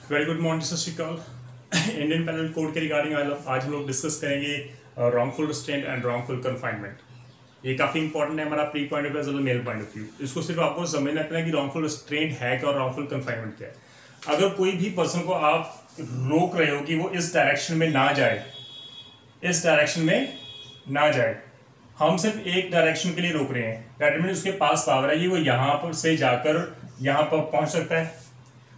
Very good morning, सत श्रीकाल। Indian penal code के रिगार्डिंग आज हम लोग डिस्कस करेंगे wrongful restraint and wrongful confinement. ये काफ़ी इंपॉर्टेंट है हमारा pre point of view as well male point of view. इसको सिर्फ आपको समझना है कि रॉन्गफुल रिस्ट्रेंट है क्या और रॉन्गफुल कन्फाइनमेंट क्या है। अगर कोई भी पर्सन को आप रोक रहे हो कि वो इस डायरेक्शन में ना जाए, इस डायरेक्शन में ना जाए, हम सिर्फ एक डायरेक्शन के लिए रोक रहे हैं, दैट मीन उसके पास पावर है कि वो यहाँ पर से जाकर यहाँ पर पहुँच सकता है।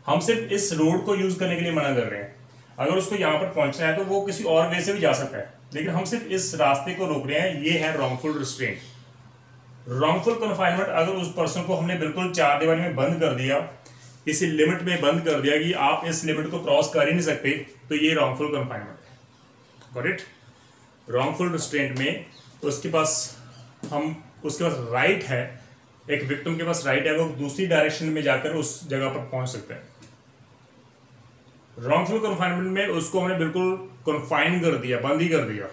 हम सिर्फ इस रोड को यूज करने के लिए मना कर रहे हैं। अगर उसको यहाँ पर पहुंचना है तो वो किसी और वे से भी जा सकता है, लेकिन हम सिर्फ इस रास्ते को रोक रहे हैं। ये है रॉन्गफुल रिस्ट्रेंट। रॉन्गफुल कन्फाइनमेंट, अगर उस पर्सन को हमने बिल्कुल चार दीवारी में बंद कर दिया, इसी लिमिट में बंद कर दिया कि आप इस लिमिट को क्रॉस कर ही नहीं सकते, तो ये रॉन्गफुल कन्फाइनमेंट है। Got it? रॉन्गफुल रिस्ट्रेंट में उसके पास राइट है, एक विक्टिम के पास राइट है, वो दूसरी डायरेक्शन में जाकर उस जगह पर पहुंच सकता है। रॉन्गफुल कन्फाइनमेंट में उसको हमने बिल्कुल कन्फाइन कर दिया, बंद ही कर दिया।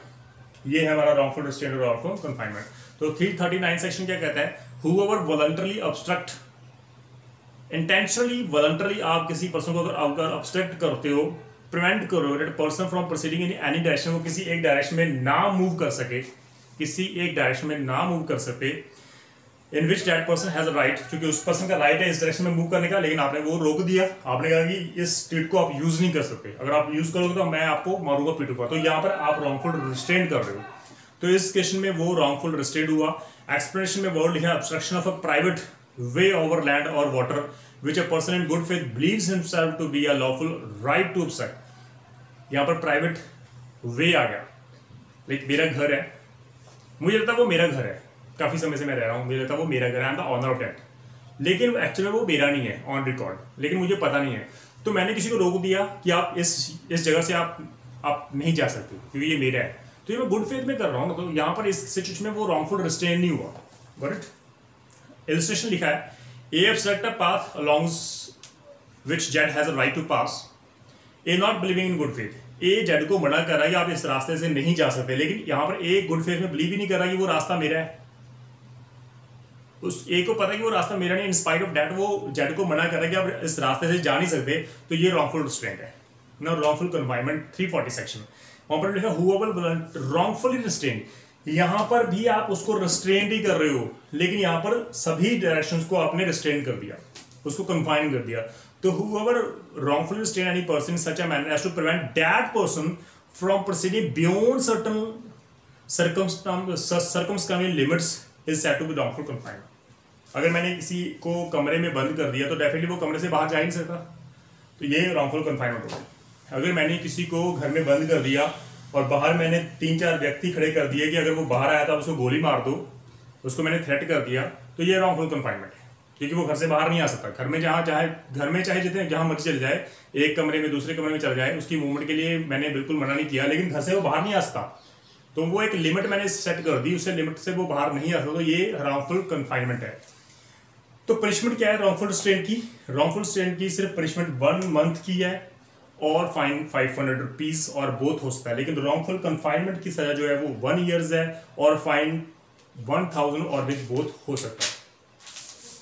ये है हमारा रॉन्गफुल रिस्ट्रेंट और रॉन्गफुल कन्फाइनमेंट। तो 339 सेक्शन क्या कहता है? Whoever voluntarily obstruct, intentionally voluntarily आप किसी पर्सन को अगर ऑब्स्ट्रक्ट करते हो, प्रिवेंट करो that person from proceeding in any direction, वो किसी एक डायरेक्शन में ना मूव कर सके, किसी एक डायरेक्शन में ना मूव कर सके, in which that person has a right, क्योंकि उस पर्सन का राइट है इस डायरेक्शन में मूव करने का, लेकिन आपने वो रोक दिया। आपने कहा कि इस स्ट्रीट को आप यूज नहीं कर सकते, अगर आप यूज करोगे तो मैं आपको मारूंगा, पीटूंगा। तो यहाँ पर आप रॉन्गफुल रिस्ट्रेंट कर रहे हो। तो इस क्वेश्चन में वो रॉन्गफुल रिस्ट्रेंट हुआ। एक्सप्लेनेशन में वर्ड लिखा obstruction of a private way over land और water which a person in good faith believes himself to be a lawful right to obstruct. यहाँ पर प्राइवेट वे आ गया। लाइक मेरा घर है, मुझे लगता है वो मेरा घर है, काफी समय से मैं रह रहा हूँ, मुझे लगता है वो मेरा घर है, I am the owner of that, लेकिन एक्चुअली वो मेरा नहीं है ऑन रिकॉर्ड, लेकिन मुझे पता नहीं है। तो मैंने किसी को रोक दिया कि आप इस जगह से आप नहीं जा सकते क्योंकि ये मेरा है। तो ये मैं गुड फेथ में कर रहा हूँ। तो यहाँ पर इस सिचुएशन में वो रॉन्गफुल रिस्ट्रेंट नहीं हुआ। बट इलस्ट्रेशन लिखा है, A obstruct a path along which Z has a right to pass, A not believing in good faith. A Z को मना कर रहा है कि आप इस रास्ते से नहीं जा सकते, लेकिन यहाँ पर ए गुड फेथ में बिलीव ही नहीं कर रहा कि वो रास्ता मेरा है। उस ए को पता है कि वो रास्ता मेरा नहीं, इन स्पाइट ऑफ दैट वो जेड को मना कर रहा है कि आप इस रास्ते से जा नहीं सकते। तो ये रॉन्गफुल रिस्ट्रेंट है ना। रॉन्गफुल कन्फाइनमेंट 340 सेक्शन, वहां पर लिखा हूएवर रॉन्गफुली रिस्ट्रेंट। यहाँ पर भी आप उसको रिस्ट्रेंट ही कर रहे हो, लेकिन यहाँ पर सभी डायरेक्शंस को आपने रिस्ट्रेंट कर दिया, उसको कन्फाइन कर दिया। तो whoever wrongfully restrain any person in such a manner as to prevent that person from proceeding beyond certain circumscribing limits is said to be wrongful confinement. अगर मैंने किसी को कमरे में बंद कर दिया तो डेफिनेटली वो कमरे से बाहर जा ही नहीं सकता, तो ये wrongful confinement हो गया। अगर मैंने किसी को घर में बंद कर दिया और बाहर मैंने 3-4 व्यक्ति खड़े कर दिए कि अगर वो बाहर आया तो उसको गोली मार दो, उसको मैंने थ्रेट कर दिया, तो ये wrongful confinement है, क्योंकि वो घर से बाहर नहीं आ सकता। घर में चाहे जितने जहां मर्जी चले जाए, एक कमरे में दूसरे कमरे में चले जाए, उसकी मूवमेंट के लिए मैंने बिल्कुल मना नहीं किया, लेकिन घर से वो बाहर नहीं आ सकता। तो वो एक लिमिट मैंने सेट कर दी, उससे लिमिट से वो बाहर नहीं आ सकता, तो ये रॉन्गफुल कन्फाइनमेंट है। तो पनिशमेंट क्या है रॉन्गफुल रिस्ट्रेंट की? रॉन्गफुल रिस्ट्रेंट की सिर्फ पनिशमेंट 1 मंथ की है और फाइन 500 रुपीज और बोथ हो सकता है, लेकिन रॉन्गफुल कन्फाइनमेंट की सजा जो है वो 1 ईयर्स है और फाइन 1000 और विद बोथ हो सकता है।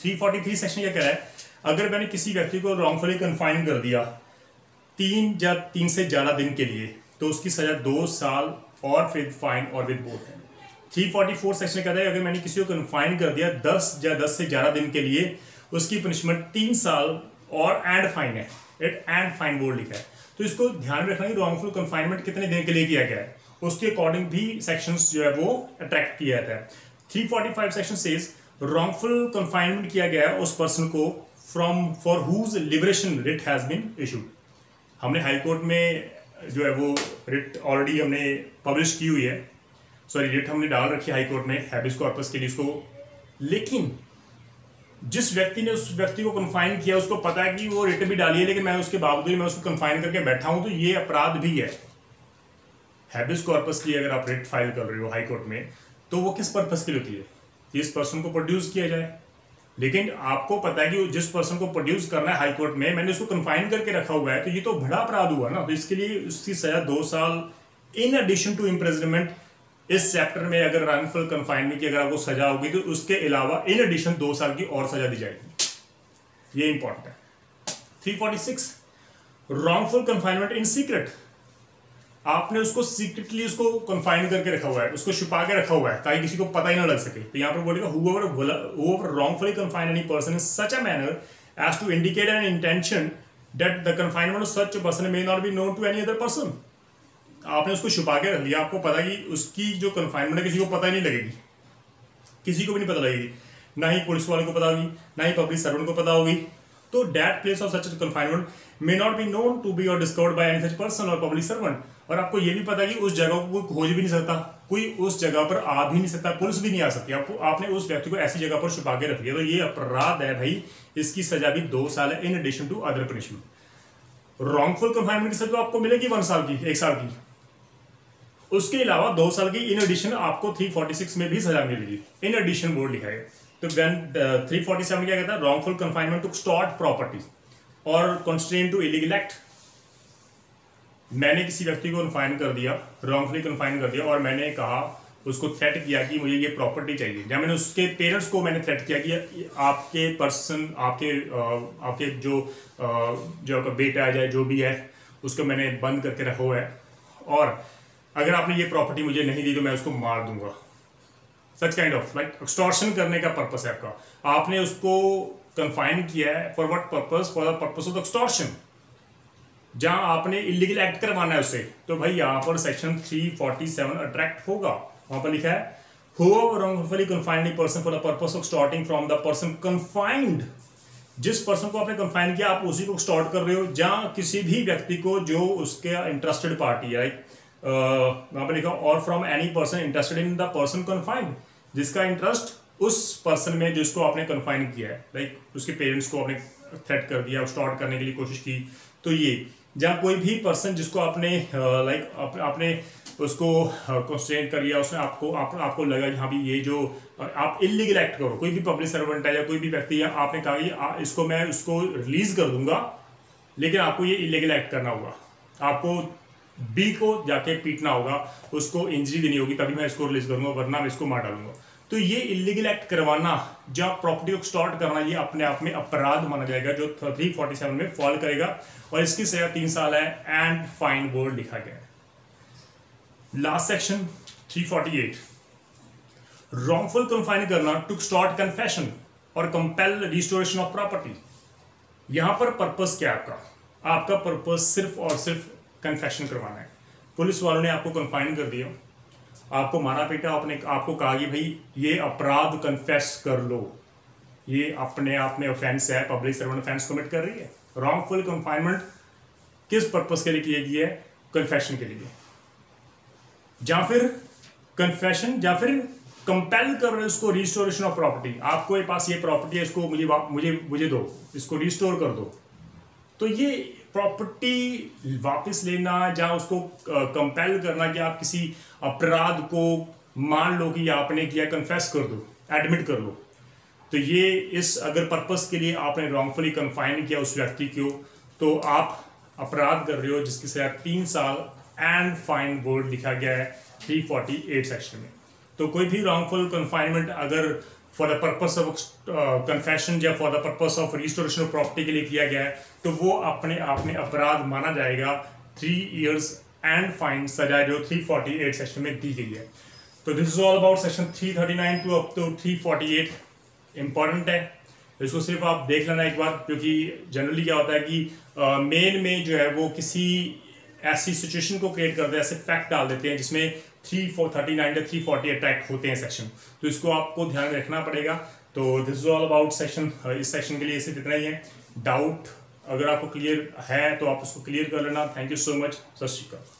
343 सेक्शन क्या कह रहा है? अगर मैंने किसी व्यक्ति को रॉन्गफुली कन्फाइन कर दिया 3 से ज्यादा दिन के लिए, तो उसकी सजा 2 साल और फिर फाइन और विद बोथ है। 344 सेक्शन कहता है अगर मैंने किसी को कन्फाइन कर दिया 10 से ज्यादा दिन के लिए, उसकी पनिशमेंट 3 साल और एंड फाइन है। इट एंड फाइन बोर्ड लिखा है। तो इसको ध्यान में रखना कि रॉन्गफुल कन्फाइनमेंट कितने दिन के लिए किया गया है, उसके अकॉर्डिंग भी सेक्शंस जो है वो अट्रैक्ट किया जाता है। 345 सेक्शन सेज wrongful confinement किया गया है उस पर्सन को for whose liberation writ has been issued। हमने हाई कोर्ट में जो है वो रिट ऑलरेडी हमने पब्लिश की हुई है, सॉरी रिट हमने डाल रखी है हाई कोर्ट में हैबिस कॉर्पस के लिए उसको, लेकिन जिस व्यक्ति ने उस व्यक्ति को कन्फाइन किया उसको पता है कि वो रिट भी डाली है, लेकिन मैं उसके बावजूद मैं उसको कन्फाइन करके बैठा हूं, तो ये अपराध भी है। हैबिस कॉर्पस की अगर आप रिट फाइल कर रहे हो हाई कोर्ट में, तो वो किस पर्पस के लिए होती है? इस पर्सन को प्रोड्यूस किया जाए, लेकिन आपको पता है कि जिस पर्सन को प्रोड्यूस करना है हाई कोर्ट में, मैंने उसको कन्फाइन करके रखा हुआ है, तो ये तो बड़ा अपराध हुआ ना। तो इसके लिए उसकी सजा 2 साल इन एडिशन टू इम्प्रिजनमेंट। इस चैप्टर में अगर रॉन्गफुल कन्फाइनमेंट की अगर आपको सजा होगी तो उसके अलावा इन एडिशन 2 साल की और सजा दी जाएगी। ये इंपॉर्टेंट है। 346 रॉन्गफुल कन्फाइनमेंट इन सीक्रेट, आपने उसको सीक्रेटली उसको कन्फाइन करके रखा हुआ है, उसको छुपा के रखा हुआ है ताकि किसी को पता ही ना लग सके। तो यहाँ पर बोलेगा whoever wrongfully confine any person in such a manner as to indicate an intention that the confinement of such a person may not be known to any other person। आपने उसको छुपा के रख लिया, आपको पता कि उसकी जो कन्फाइनमेंट है किसी को पता ही नहीं लगेगी, किसी को भी नहीं पता लगेगी, ना ही पुलिस वाले को पता होगी, ना ही पब्लिक सर्वेंट को पता होगी। तो that place of such confinement may not be known to be और discovered by any such person और पब्लिक सर्वेंट। और आपको ये भी पता है कि उस जगह को कोई खोज भी नहीं सकता, कोई उस जगह पर आ भी नहीं सकता, पुलिस भी नहीं आ सकती। आपने उस व्यक्ति को ऐसी जगह पर छुपा के रख लिया, तो ये अपराध है भाई, इसकी सजा भी 2 साल है, in addition to other punishment. Wrongful confinement की सजा आपको मिलेगी 1 साल की, 1 साल की, उसके अलावा 2 साल की इन एडिशन आपको 346 में भी सजा मिलेगी। इन एडिशन बोर्ड लिखा है। तो 347 क्या कहता है? Wrongful confinement to extort property और कंस्ट्रेन टू इलीगल एक्ट। मैंने किसी व्यक्ति को कन्फाइन कर दिया, रॉन्गफुली कन्फाइन कर दिया, और मैंने कहा, उसको थ्रेट किया कि मुझे ये प्रॉपर्टी चाहिए, या मैंने उसके पेरेंट्स को मैंने थ्रेट किया कि आपके पर्सन, आपके जो आपका बेटा है, जो भी है, उसको मैंने बंद करके रखा हुआ है, और अगर आपने ये प्रॉपर्टी मुझे नहीं दी तो मैं उसको मार दूंगा। Such kind of like extortion करने का पर्पस है आपका। आपने उसको कन्फाइन किया है for what purpose? For the purpose of extortion, जहां आपने इलीगल एक्ट करवाना है उससे। तो भाई यहाँ पर सेक्शन 347 अट्रैक्ट होगा। वहां पर लिखा है whoever wrongfully confined a person for the purpose of extorting from the person confined। जिस पर्सन को आपने कन्फाइन किया आप उसी को एक्सटॉर्ट कर रहे हो, जहां किसी भी व्यक्ति को जो उसके इंटरेस्टेड पार्टी है, वहां पर लिखा और from any person interested in the person confined, जिसका इंटरेस्ट उस पर्सन में जिसको आपने कन्फाइन किया है, लाइक उसके पेरेंट्स को आपने थ्रेट कर दिया, एक्सटॉर्ट करने के लिए कोशिश की। तो ये जहाँ कोई भी पर्सन जिसको आपने आपने उसको कंस्ट्रेंट कर लिया, उसने आपको लगा यहाँ भी ये जो आप इलीगल एक्ट करो, कोई भी पब्लिक सर्वेंट है या कोई भी व्यक्ति है, आपने कहा कि इसको मैं उसको रिलीज कर दूंगा, लेकिन आपको ये इलीगल एक्ट करना होगा, आपको बी को जाके पीटना होगा, उसको इंजरी देनी होगी, तभी मैं इसको रिलीज करूंगा, वरना मैं इसको मार डालूंगा। तो ये इलीगल एक्ट करवाना, जब प्रॉपर्टी को एक्सटॉर्ट करना, ये अपने आप में अपराध माना जाएगा जो 347 में फॉल करेगा, और इसकी सजा 3 साल है एंड फाइन बोर्ड लिखा गया है। लास्ट सेक्शन 348, रॉन्गफुल कन्फाइन करना टू एक्सटॉर्ट कन्फेशन और कंपेल रिस्टोरेशन ऑफ प्रॉपर्टी। यहां पर पर्पस क्या है आपका पर्पस सिर्फ और सिर्फ कन्फेशन करवाना है। पुलिस वालों ने आपको कन्फाइन कर दिया, आपको मारा पीटा, आपको कहा कि भाई ये अपराध कन्फेस कर लो, ये अपने आप में ऑफेंस है, पब्लिक सर्वेंट ऑफेंस कमिट कर रही है। रॉन्गफुल कन्फाइनमेंट किस पर्पस के लिए किया गया है? कन्फेशन के लिए, या फिर कन्फेशन, या फिर कंपेल कर रहे हो उसको रिस्टोरेशन ऑफ प्रॉपर्टी। आपको पास ये प्रॉपर्टी है, इसको मुझे दो, इसको रिस्टोर कर दो। तो ये प्रॉपर्टी वापस लेना, जहाँ उसको कंपेल करना कि आप किसी अपराध को मान लो कि आपने किया, कन्फेस कर दो, एडमिट कर लो। तो ये इस अगर पर्पस के लिए आपने रॉन्गफुली कन्फाइन किया उस व्यक्ति को, तो आप अपराध कर रहे हो जिसकी सजा 3 साल एंड फाइन बोर्ड लिखा गया है 348 सेक्शन में। तो कोई भी रॉन्गफुल कन्फाइनमेंट अगर for the purpose of confession या for the purpose of restoration of property के लिए किया गया है, तो वो अपने आप में अपराध माना जाएगा। 3 years एंड फाइन सजा जो 348 सेक्शन में दी गई है। तो this is all about section 339 to up to 348। Important है, इसको सिर्फ आप देख लेना एक बार, क्योंकि जनरली क्या होता है कि मेन में जो है वो किसी ऐसी सिचुएशन को क्रिएट करते हैं, ऐसे फैक्ट डाल देते हैं जिसमें 339 या 340 अटैक होते हैं सेक्शन। तो इसको आपको ध्यान रखना पड़ेगा। तो this is all about section. इस सेक्शन के लिए सिर्फ इतना ही है। डाउट अगर आपको क्लियर है तो आप उसको क्लियर कर लेना। Thank you so much. सत श्री अकाल।